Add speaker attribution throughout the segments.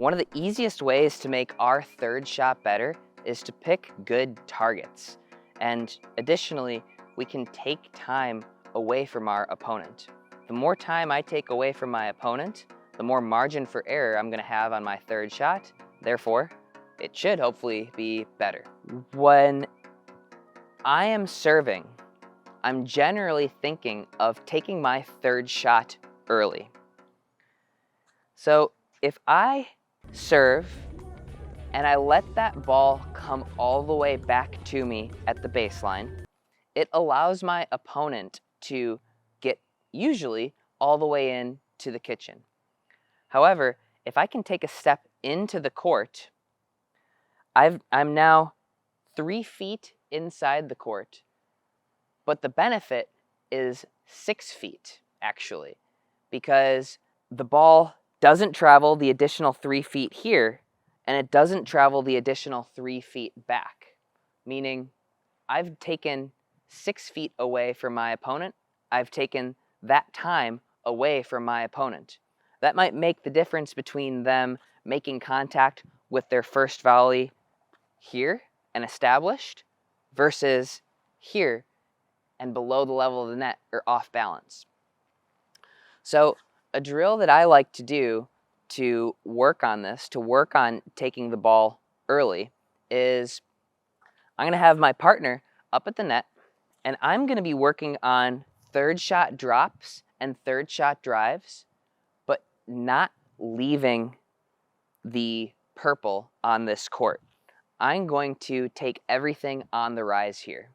Speaker 1: One of the easiest ways to make our third shot better is to pick good targets. And additionally, we can take time away from our opponent. The more time I take away from my opponent, the more margin for error I'm going to have on my third shot. Therefore, it should hopefully be better. When I am serving, I'm generally thinking of taking my third shot early. So if I serve and I let that ball come all the way back to me at the baseline, it allows my opponent to get usually all the way in to the kitchen. However, if I can take a step into the court, I'm now 3 feet inside the court, but the benefit is 6 feet actually, because the ball doesn't travel the additional 3 feet here, and it doesn't travel the additional 3 feet back, meaning I've taken 6 feet away from my opponent. I've taken that time away from my opponent. That might make the difference between them making contact with their first volley here and established versus here and below the level of the net or off balance. So a drill that I like to do to work on this, to work on taking the ball early, is I'm going to have my partner up at the net, and I'm going to be working on third shot drops and third shot drives, but not leaving the purple on this court. I'm going to take everything on the rise here.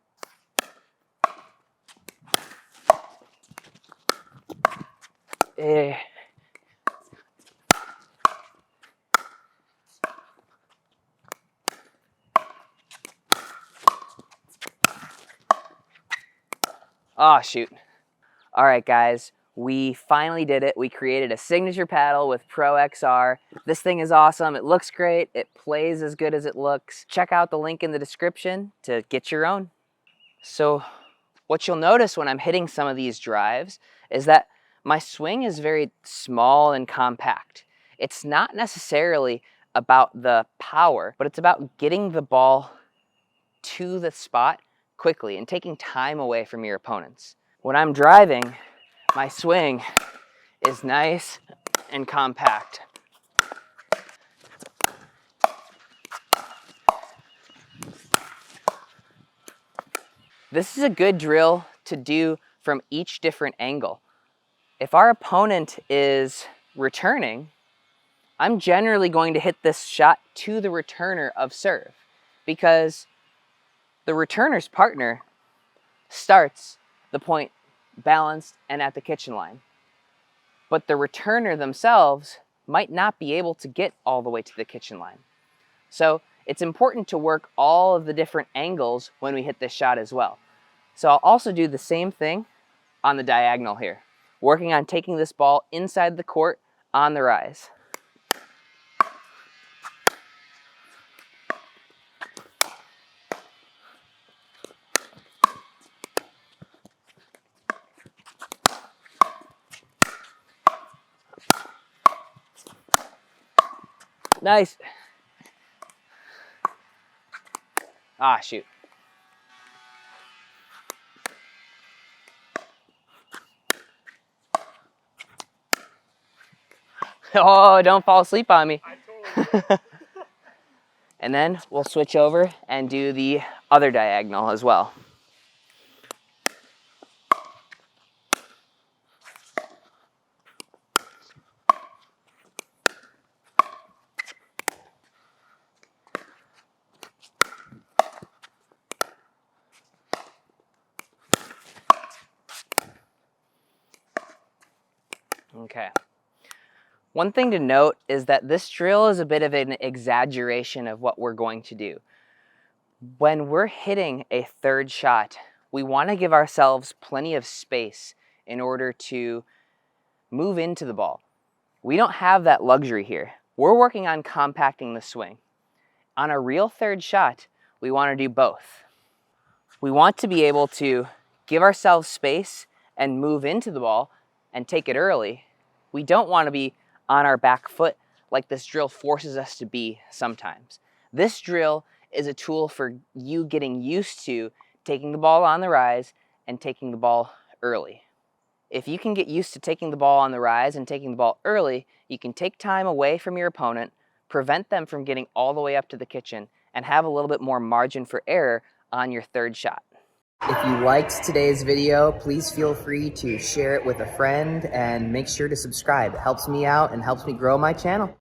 Speaker 1: Oh, shoot. All right, guys, we finally did it. We created a signature paddle with Pro XR. This thing is awesome. It looks great. It plays as good as it looks. Check out the link in the description to get your own. So what you'll notice when I'm hitting some of these drives is that my swing is very small and compact. It's not necessarily about the power, but it's about getting the ball to the spot quickly and taking time away from your opponents. When I'm driving, my swing is nice and compact. This is a good drill to do from each different angle. If our opponent is returning, I'm generally going to hit this shot to the returner of serve, because the returner's partner starts the point balanced and at the kitchen line. But the returner themselves might not be able to get all the way to the kitchen line. So it's important to work all of the different angles when we hit this shot as well. So I'll also do the same thing on the diagonal here, working on taking this ball inside the court on the rise. Nice. Ah, shoot. Oh, don't fall asleep on me. And then we'll switch over and do the other diagonal as well. Okay. One thing to note is that this drill is a bit of an exaggeration of what we're going to do. When we're hitting a third shot, we want to give ourselves plenty of space in order to move into the ball. We don't have that luxury here. We're working on compacting the swing. On a real third shot, we want to do both. We want to be able to give ourselves space and move into the ball and take it early. We don't want to be on our back foot like this drill forces us to be sometimes. This drill is a tool for you getting used to taking the ball on the rise and taking the ball early. If you can get used to taking the ball on the rise and taking the ball early, you can take time away from your opponent, prevent them from getting all the way up to the kitchen, and have a little bit more margin for error on your third shot. If you liked today's video, please feel free to share it with a friend and make sure to subscribe. It helps me out and helps me grow my channel.